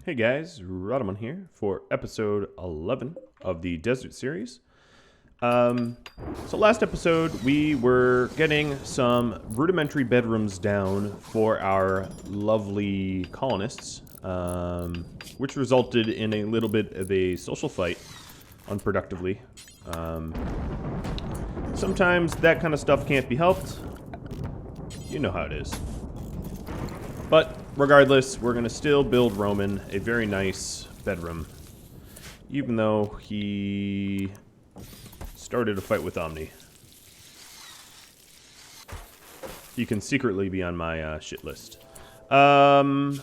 Hey guys, Rodamon here for episode 11 of the Desert series. So last episode we were getting some rudimentary bedrooms down for our lovely colonists, which resulted in a little bit of a social fight, unproductively. Sometimes that kind of stuff can't be helped. You know how it is. But regardless, we're going to still build Roman a very nice bedroom, even though he started a fight with Omni. He can secretly be on my shit list. Then,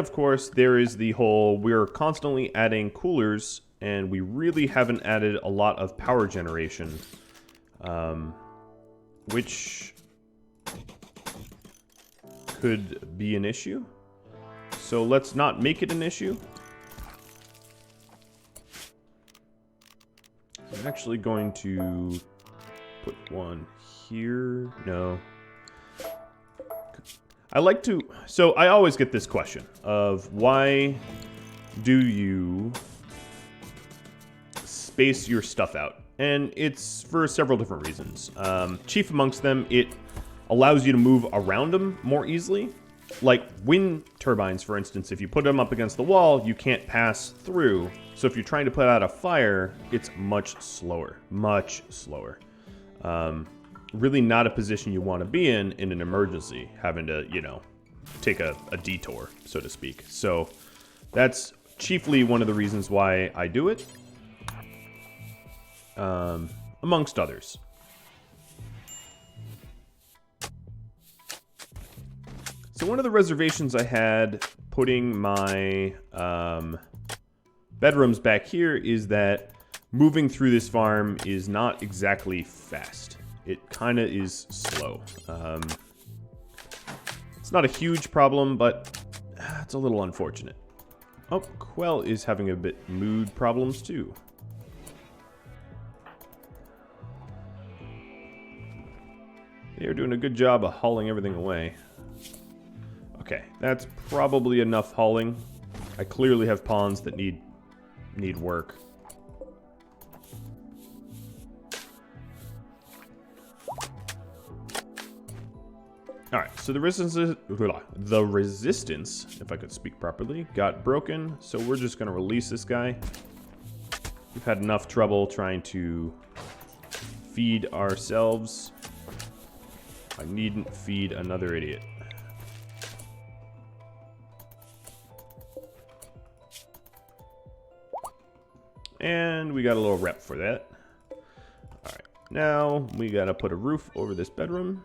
of course, there is the whole, we're constantly adding coolers, and we really haven't added a lot of power generation, which could be an issue. So let's not make it an issue. I'm actually going to put one here. No. I like to... So I always get this question of why do you space your stuff out? And it's for several different reasons. Chief amongst them, it allows you to move around them more easily. Like wind turbines, for instance, if you put them up against the wall, you can't pass through. So if you're trying to put out a fire, it's much slower. Much slower. Really not a position you want to be in an emergency, having to, you know, take a detour, so to speak. So that's chiefly one of the reasons why I do it, amongst others. So one of the reservations I had putting my bedrooms back here is that moving through this farm is not exactly fast. It kind of is slow. It's not a huge problem, but it's a little unfortunate. Oh, Quell is having a bit mood problems too. They are doing a good job of hauling everything away. Okay, that's probably enough hauling. I clearly have pawns that need work. Alright, so the resistance, if I could speak properly, got broken, so we're just going to release this guy. We've had enough trouble trying to feed ourselves. I needn't feed another idiot. And we got a little rep for that. Alright, now we gotta put a roof over this bedroom.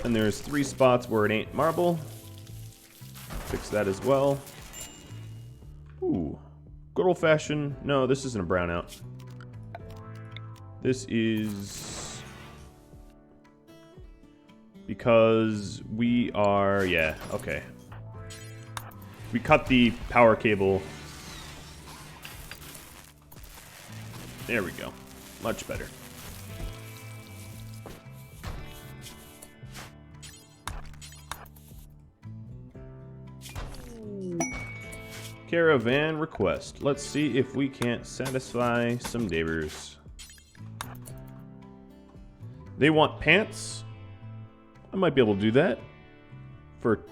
And there's 3 spots where it ain't marble. Fix that as well. Ooh, good old fashioned. No, this isn't a brownout. This is... because we are, yeah, okay. We cut the power cable. There we go. Much better. Caravan request. Let's see if we can't satisfy some neighbors. They want pants. I might be able to do that. For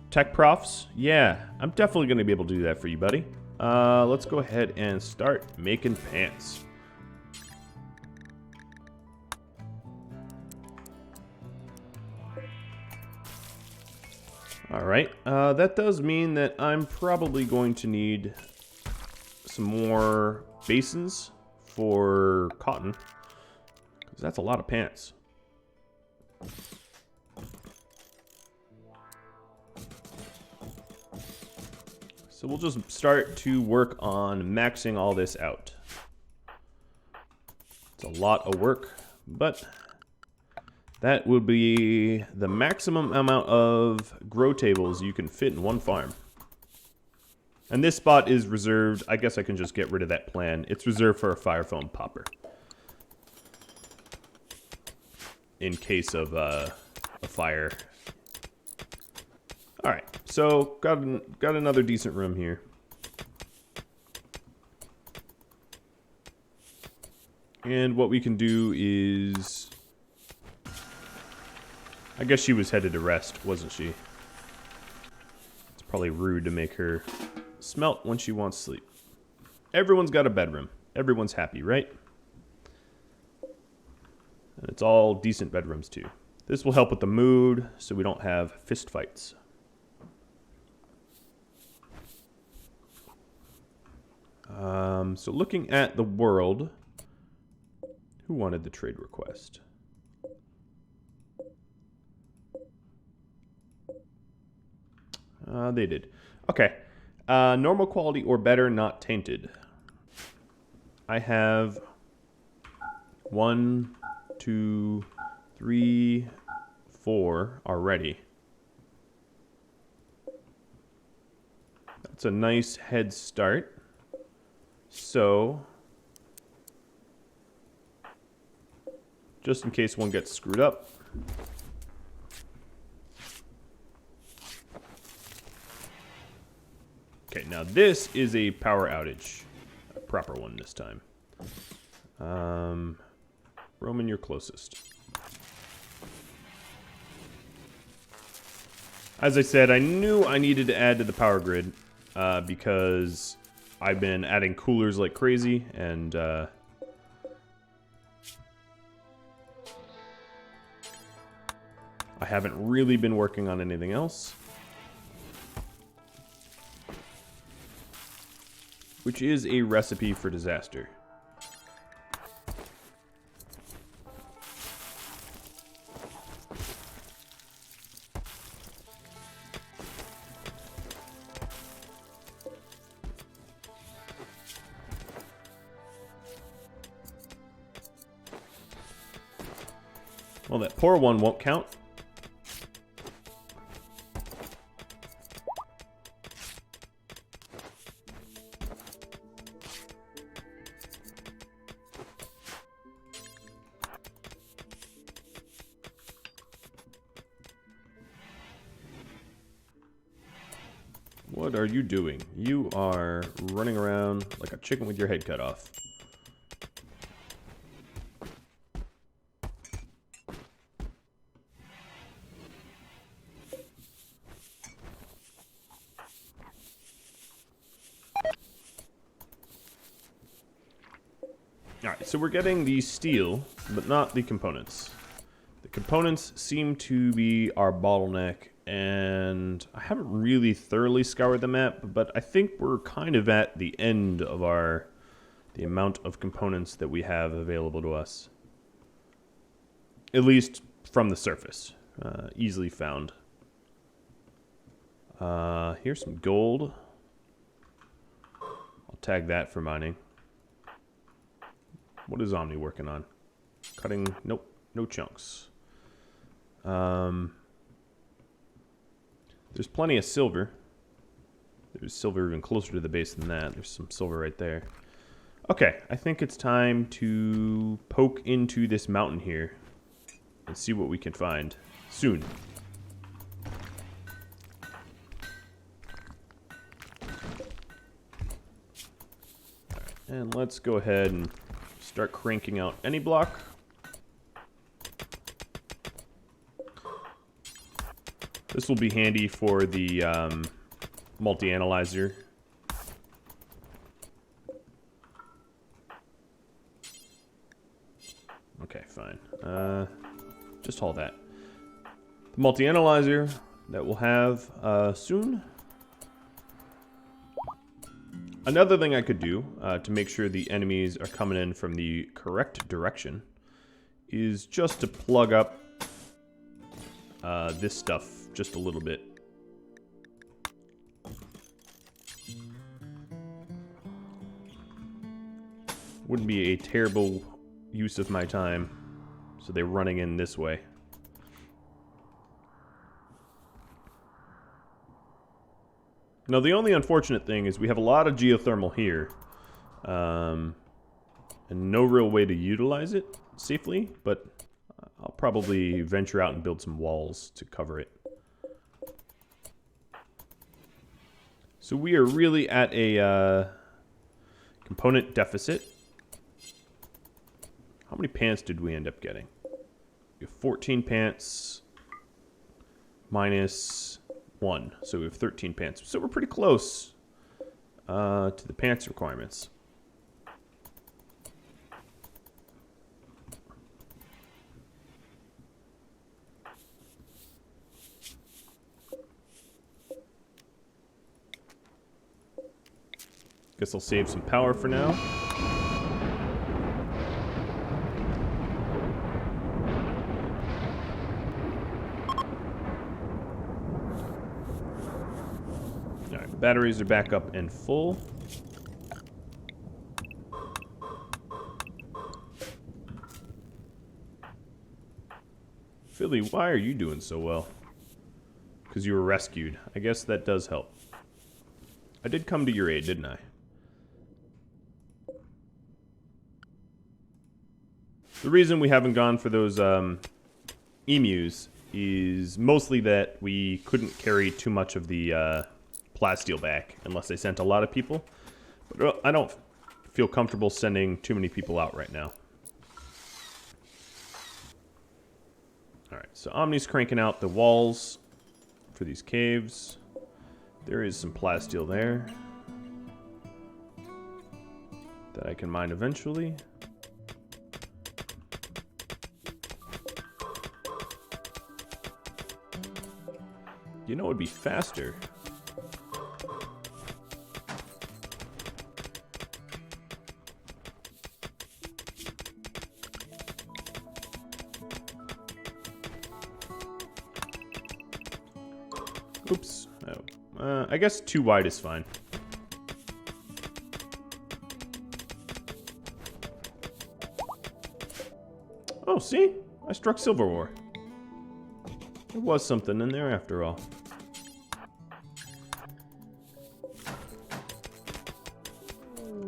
tech profs? Yeah, I'm definitely going to be able to do that for you, buddy. Let's go ahead and start making pants. Alright, that does mean that I'm probably going to need some more basins for cotton, because that's a lot of pants. So we'll just start to work on maxing all this out. It's a lot of work, but that would be the maximum amount of grow tables you can fit in one farm. And this spot is reserved. I guess I can just get rid of that plan. It's reserved for a fire foam popper. in case of a fire. All right, so got another decent room here. And what we can do is... I guess she was headed to rest, wasn't she? It's probably rude to make her smelt when she wants sleep. Everyone's got a bedroom. Everyone's happy, right? And it's all decent bedrooms, too. This will help with the mood, so we don't have fist fights. So looking at the world... Who wanted the trade request? They did. Okay. Normal quality or better, not tainted. I have 1, 2, 3, 4 already. That's a nice head start. So, just in case one gets screwed up. Okay, now this is a power outage. A proper one this time. Roman, you're closest. As I said, I knew I needed to add to the power grid because I've been adding coolers like crazy, and I haven't really been working on anything else. Which is a recipe for disaster. Well, that poor one won't count. What are you doing? You are running around like a chicken with your head cut off. Alright, so we're getting the steel, but not the components. The components seem to be our bottleneck, and I haven't really thoroughly scoured the map, but I think we're kind of at the end of the amount of components that we have available to us. At least from the surface. Easily found. Here's some gold. I'll tag that for mining. What is Omni working on? Cutting... Nope. No chunks. There's plenty of silver. There's silver even closer to the base than that. There's some silver right there. Okay, I think it's time to poke into this mountain here and see what we can find soon. Alright, and let's go ahead and start cranking out any block. This will be handy for the multi-analyzer. Okay, fine. Just haul that. The multi-analyzer that we'll have soon. Another thing I could do to make sure the enemies are coming in from the correct direction is just to plug up this stuff just a little bit. Wouldn't be a terrible use of my time, so they're running in this way. Now, the only unfortunate thing is we have a lot of geothermal here, and no real way to utilize it safely, but I'll probably venture out and build some walls to cover it. So we are really at a component deficit. How many pants did we end up getting? We have 14 pants minus 1. So we have 13 pants. So we're pretty close to the pants requirements. Guess I'll save some power for now. Alright, batteries are back up and full. Philly, why are you doing so well? Because you were rescued. I guess that does help. I did come to your aid, didn't I? The reason we haven't gone for those emus is mostly that we couldn't carry too much of the plasteel back unless they sent a lot of people. But I don't feel comfortable sending too many people out right now. Alright, so Omni's cranking out the walls for these caves. There is some plasteel there that I can mine eventually. You know, it would be faster. Oops. Oh. I guess too wide is fine. Oh, see? I struck silver ore. There was something in there after all.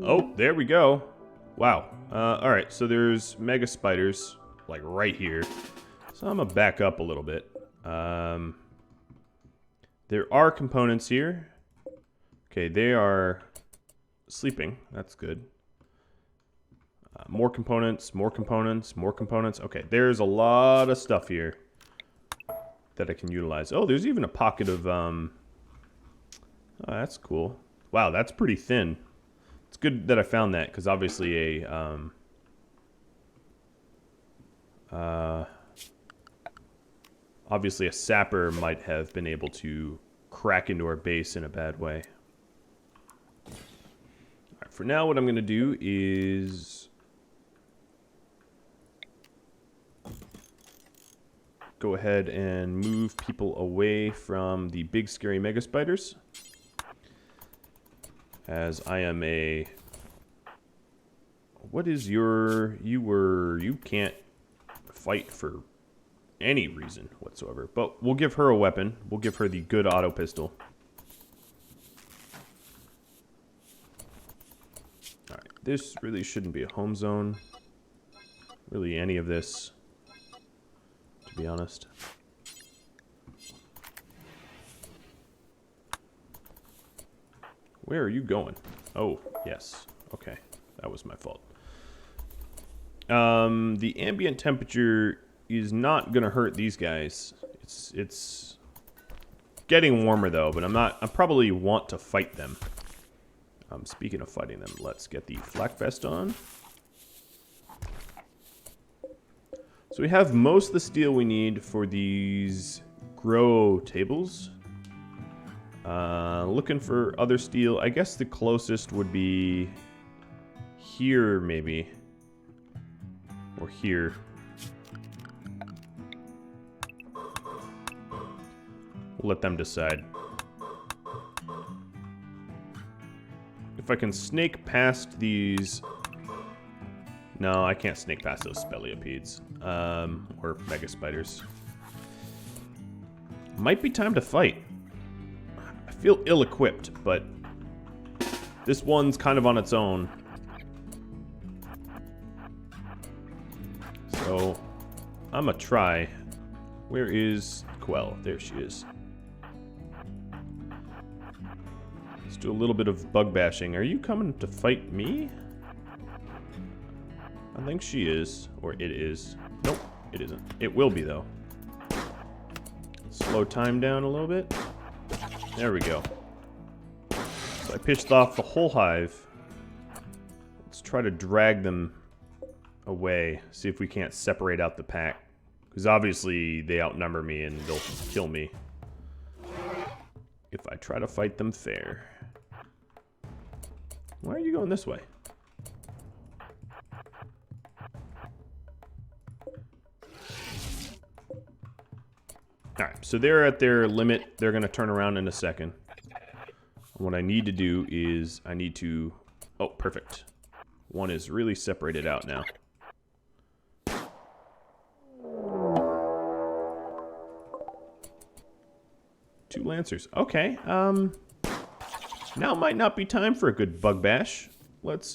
Oh, there we go. Wow. Alright, so there's mega spiders, like right here. So I'm gonna back up a little bit. There are components here. Okay, they are sleeping. That's good. More components, more components, more components. Okay, there's a lot of stuff here that I can utilize. Oh, there's even a pocket of... Oh, that's cool. Wow, that's pretty thin. It's good that I found that, because obviously obviously a sapper might have been able to crack into our base in a bad way. Alright, for now what I'm going to do is go ahead and move people away from the big scary mega spiders. As I am a... What is your... You can't fight for any reason whatsoever. But we'll give her a weapon. We'll give her the good auto pistol. Alright, this really shouldn't be a home zone. Really any of this, to be honest. Where are you going? Oh, yes. Okay. That was my fault. The ambient temperature is not going to hurt these guys. It's getting warmer, though, but I probably want to fight them. Speaking of fighting them, let's get the flak vest on. So we have most of the steel we need for these grow tables. Looking for other steel. I guess the closest would be here, maybe. Or here. We'll let them decide. If I can snake past these... No, I can't snake past those speleopedes. Or mega spiders. Might be time to fight. I feel ill-equipped, but this one's kind of on its own. So I'm gonna try. Where is Quell? There she is. Let's do a little bit of bug bashing. Are you coming to fight me? I think she is, or it is. Nope, it isn't. It will be, though. Slow time down a little bit. There we go. So I pitched off the whole hive. Let's try to drag them away. See if we can't separate out the pack. Because obviously they outnumber me and they'll kill me if I try to fight them fair. Why are you going this way? Alright, so they're at their limit. They're going to turn around in a second. What I need to do is I need to... Oh, perfect. One is really separated out now. Two Lancers. Okay, now might not be time for a good bug bash. Let's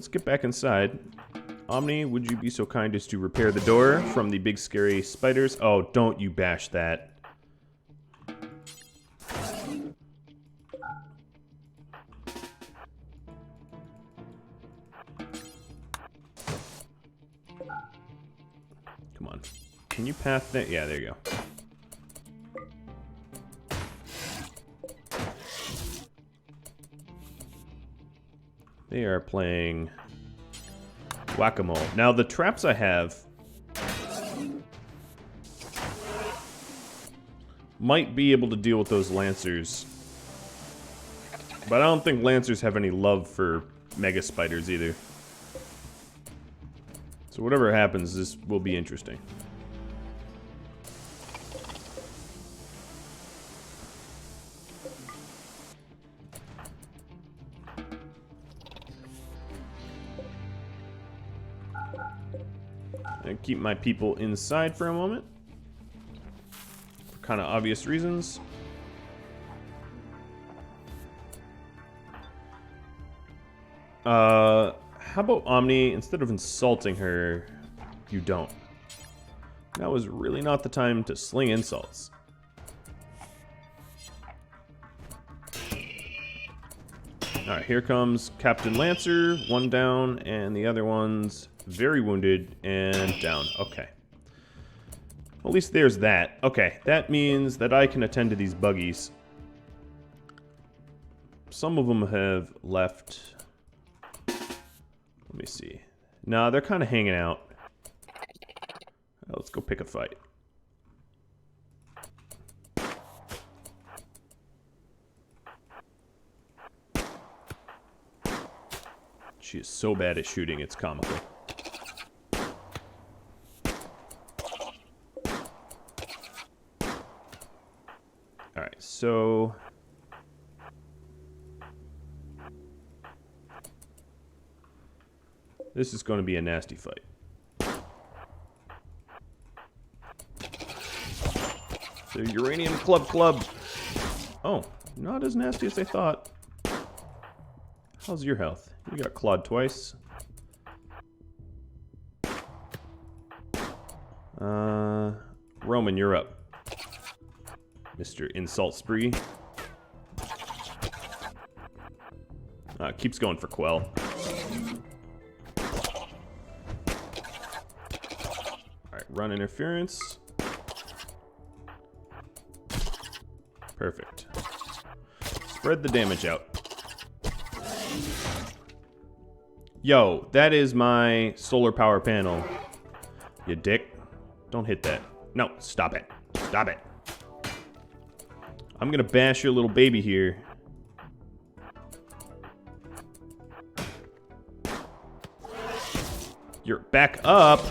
get back inside. Omni, would you be so kind as to repair the door from the big scary spiders? Oh, don't you bash that. Come on. Can you path that? Yeah, there you go. They are playing whack-a-mole. Now, the traps I have might be able to deal with those Lancers. But I don't think Lancers have any love for Mega Spiders either. So whatever happens, this will be interesting. And keep my people inside for a moment. For kind of obvious reasons. How about Omni, instead of insulting her, you don't. That was really not the time to sling insults. Alright, here comes Captain Lancer, one down, and the other one's very wounded and down. Okay. At least there's that. Okay, that means that I can attend to these buggies. Some of them have left. Let me see. Nah, they're kind of hanging out. Let's go pick a fight. She is so bad at shooting, it's comical. Alright, so... this is going to be a nasty fight. The Uranium Club. Oh, not as nasty as I thought. How's your health? You got clawed twice. Roman, you're up. Mr. Insult Spree. Keeps going for Quell. Alright, run interference. Perfect. Spread the damage out. Yo, that is my solar power panel. You dick. Don't hit that. No, stop it. Stop it. I'm gonna bash your little baby here. You're back up.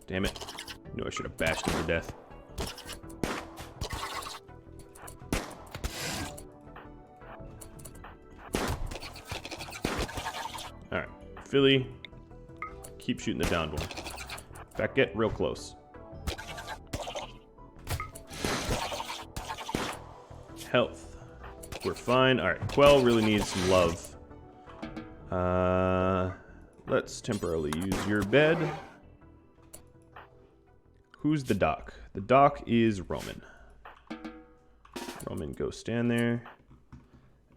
Damn it. I knew I should have bashed him to death. Alright. Philly, keep shooting the downed one. In fact, get real close. Health. We're fine. Alright, Quell really needs some love. let's temporarily use your bed. Who's the doc? The doc is Roman. Roman, go stand there.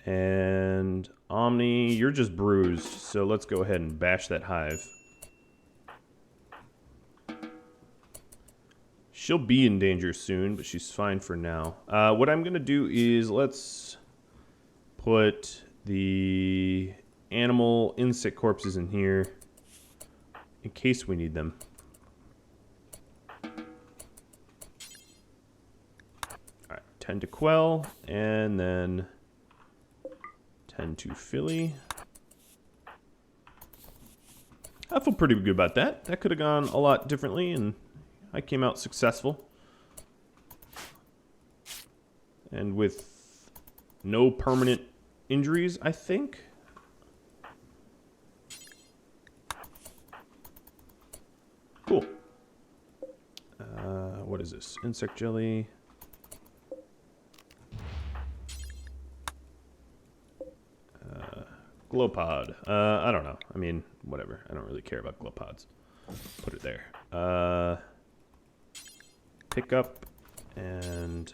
And Omni, you're just bruised, so let's go ahead and bash that hive. She'll be in danger soon, but she's fine for now. What I'm going to do is let's put the animal insect corpses in here in case we need them. Alright, 10 to quell, and then 10 to Philly. I feel pretty good about that. That could have gone a lot differently, and I came out successful. And with no permanent injuries, I think. Cool. What is this? Insect jelly. Glow pod. I don't know. I mean, whatever. I don't really care about glow pods. Put it there. Pick up and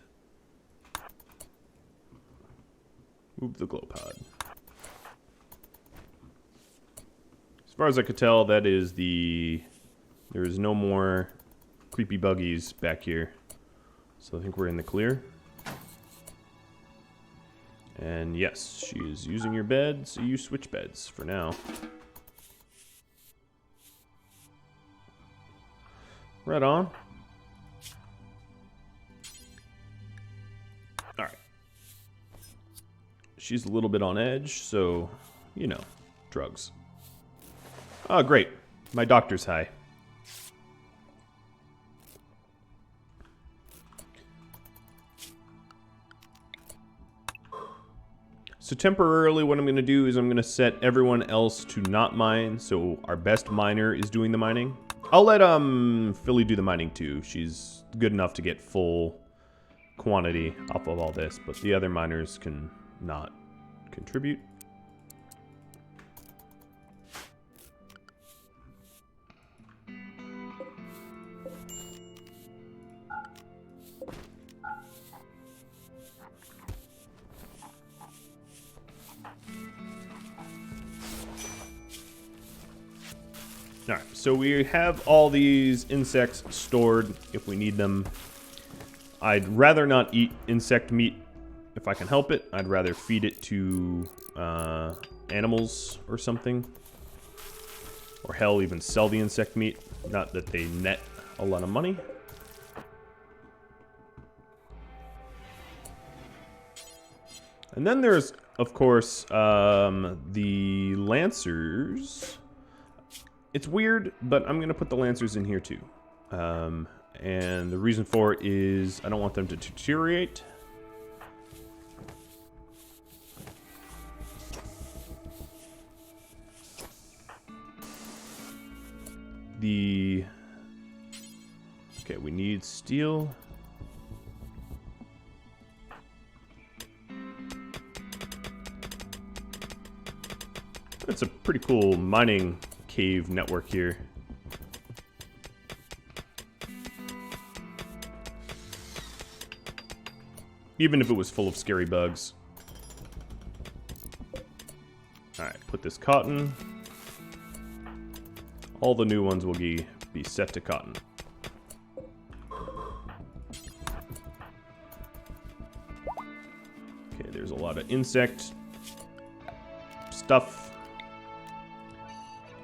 move the glow pod. As far as I could tell, that is the... There's no more creepy buggies back here. So I think we're in the clear. And yes, she is using your bed, so you switch beds for now. Right on. Alright. She's a little bit on edge, so, you know, drugs. Oh, great. My doctor's high. So temporarily what I'm going to do is I'm going to set everyone else to not mine, so our best miner is doing the mining. I'll let Philly do the mining too. She's good enough to get full quantity off of all this, but the other miners can not contribute. Alright, so we have all these insects stored if we need them. I'd rather not eat insect meat if I can help it. I'd rather feed it to animals or something. Or hell, even sell the insect meat. Not that they net a lot of money. And then there's, of course, the Lancers. It's weird, but I'm going to put the Lancers in here too. And the reason for it is I don't want them to deteriorate. Okay, we need steel. That's a pretty cool mining cave network here. Even if it was full of scary bugs. Alright, put this cotton. All the new ones will be set to cotton. Okay, there's a lot of insect stuff.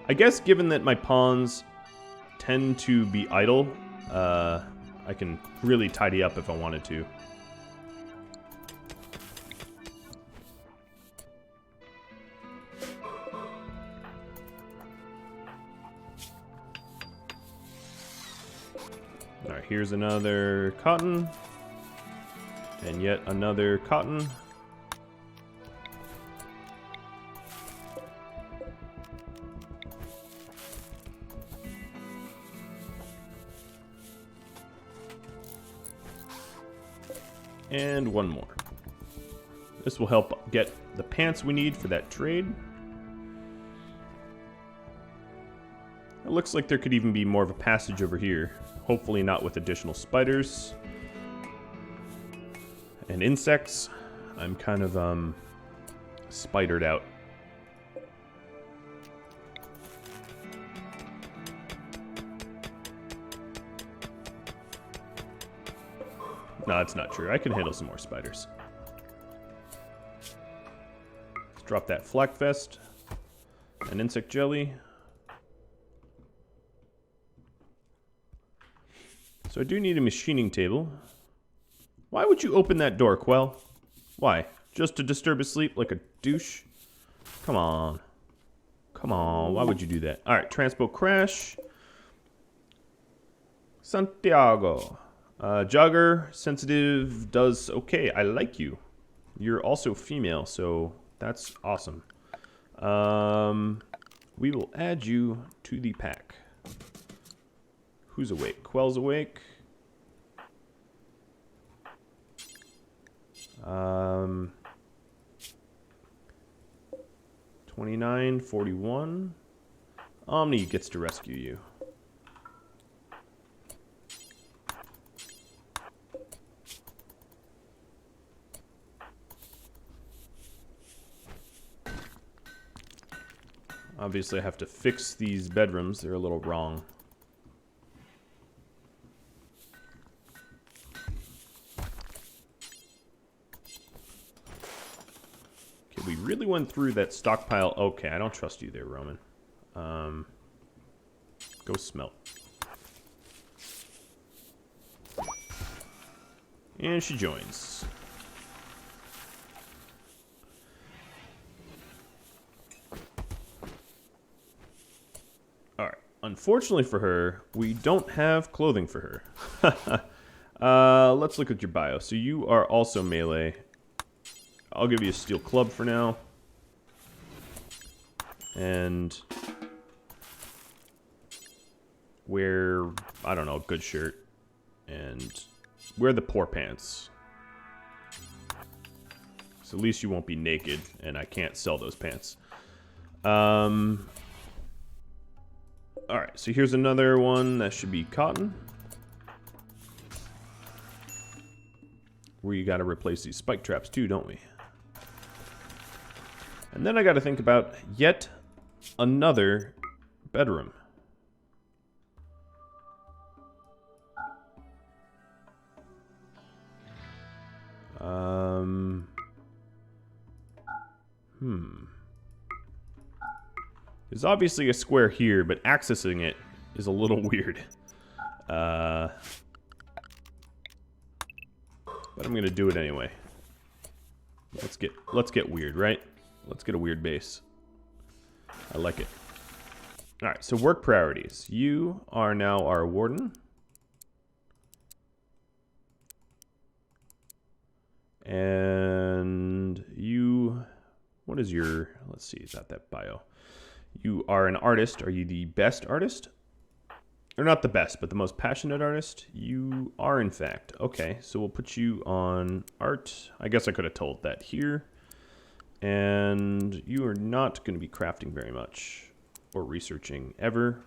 I guess given that my pawns tend to be idle, I can really tidy up if I wanted to. Alright, here's another cotton. And yet another cotton. And one more. This will help get the pants we need for that trade. It looks like there could even be more of a passage over here. Hopefully not with additional spiders. And insects. I'm kind of, spidered out. No, that's not true. I can handle some more spiders. Let's drop that flak vest. And insect jelly. So I do need a machining table. Why would you open that door, Quell? Why? Just to disturb his sleep like a douche? Come on. Come on, why would you do that? Alright, transpo crash. Santiago. Jogger, sensitive, does okay. I like you. You're also female, so that's awesome. We will add you to the pack. Who's awake? Quell's awake. 29, 41. Omni gets to rescue you. Obviously, I have to fix these bedrooms. They're a little wrong. Okay, we really went through that stockpile. Okay, I don't trust you there, Roman. Go smelt. And she joins. Alright. Unfortunately for her, we don't have clothing for her. Let's look at your bio. So you are also melee. I'll give you a steel club for now. And wear, I don't know, a good shirt. And wear the poor pants. So at least you won't be naked, and I can't sell those pants. Alright, so here's another one that should be cotton. We gotta replace these spike traps too, don't we? And then I gotta think about yet another bedroom. There's obviously a square here, but accessing it is a little weird. But I'm gonna do it anyway. Let's get weird, right? Let's get a weird base. I like it. Alright, so work priorities. You are now our warden. And you... What is your... Let's see, is that bio? You are an artist. Are you the best artist? Or not the best, but the most passionate artist? You are, in fact. Okay, so we'll put you on art. I guess I could have told that here. And you are not going to be crafting very much. Or researching ever.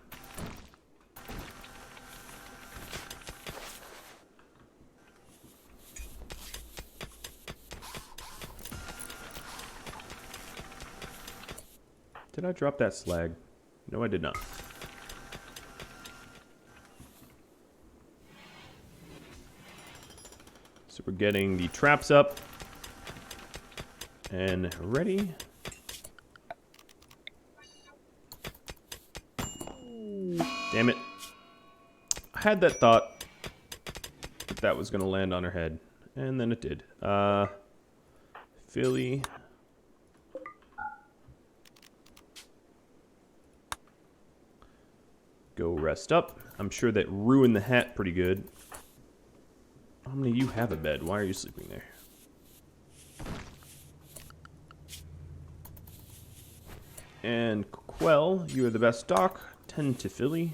Did I drop that slag? No, I did not. So we're getting the traps up. And ready. Damn it. I had that thought that that was going to land on her head. And then it did. Philly. Go rest up. I'm sure that ruined the hat pretty good. Omni, you have a bed. Why are you sleeping there? And Quell, you are the best doc. 10 to Philly.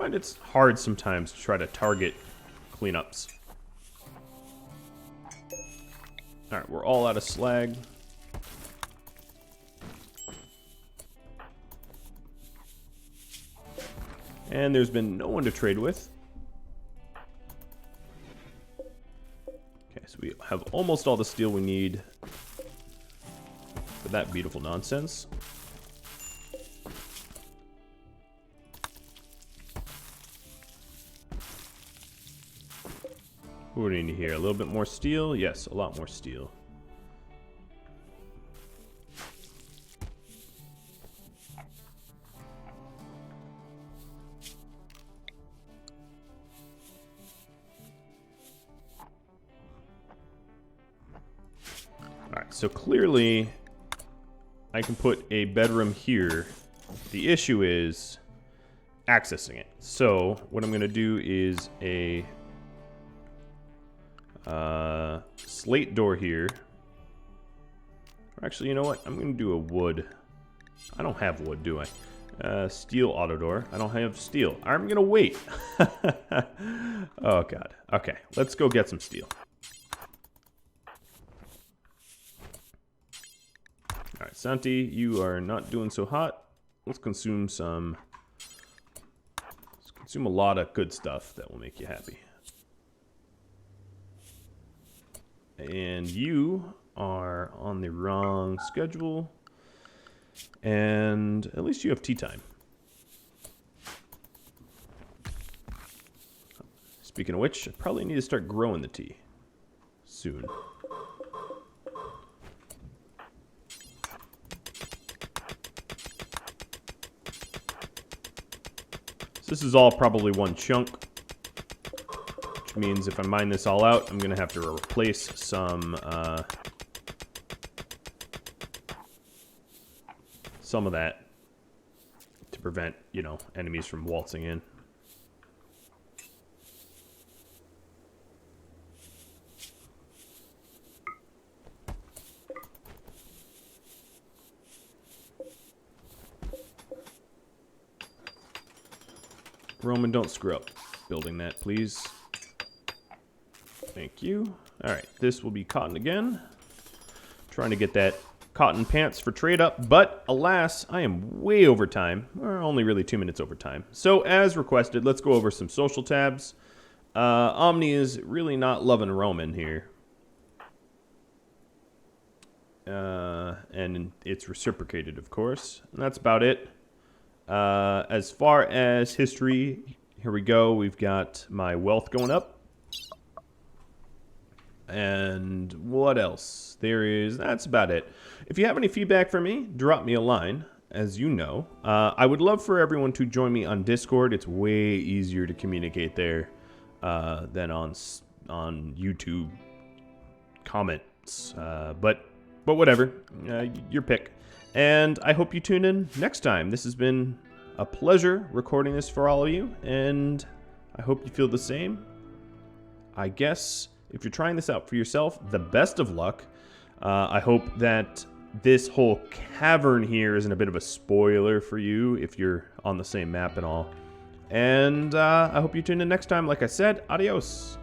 find it's hard sometimes to try to target cleanups. Alright, we're all out of slag. And there's been no one to trade with. Okay, so we have almost all the steel we need for that beautiful nonsense. What do we need here? A little bit more steel? Yes, a lot more steel. Alright, so clearly I can put a bedroom here. The issue is accessing it. So what I'm going to do is a slate door here. Actually, you know what? I'm going to do a wood. I don't have wood, do I? Steel auto door. I don't have steel. I'm going to wait. Oh, God. Okay, let's go get some steel. Alright, Santi, you are not doing so hot. Let's consume some... Let's consume a lot of good stuff that will make you happy. And you are on the wrong schedule. And at least you have tea time. Speaking of which, I probably need to start growing the tea soon. So this is all probably one chunk. Which means if I mine this all out, I'm going to have to replace some of that to prevent, you know, enemies from waltzing in. Roman, don't screw up building that, please. Thank you. Alright, this will be cotton again. Trying to get that cotton pants for trade up, but alas, I am way over time. Or only really 2 minutes over time. So, as requested, let's go over some social tabs. Omni is really not loving Roman here. And it's reciprocated, of course. And that's about it. As far as history, here we go. We've got my wealth going up. And what else? That's about it. If you have any feedback for me, drop me a line, as you know. I would love for everyone to join me on Discord. It's way easier to communicate there than on YouTube comments. But whatever, your pick. And I hope you tune in next time. This has been a pleasure recording this for all of you, and I hope you feel the same. I guess if you're trying this out for yourself, the best of luck. I hope that this whole cavern here isn't a bit of a spoiler for you if you're on the same map and all. And I hope you tune in next time. Like I said, adios.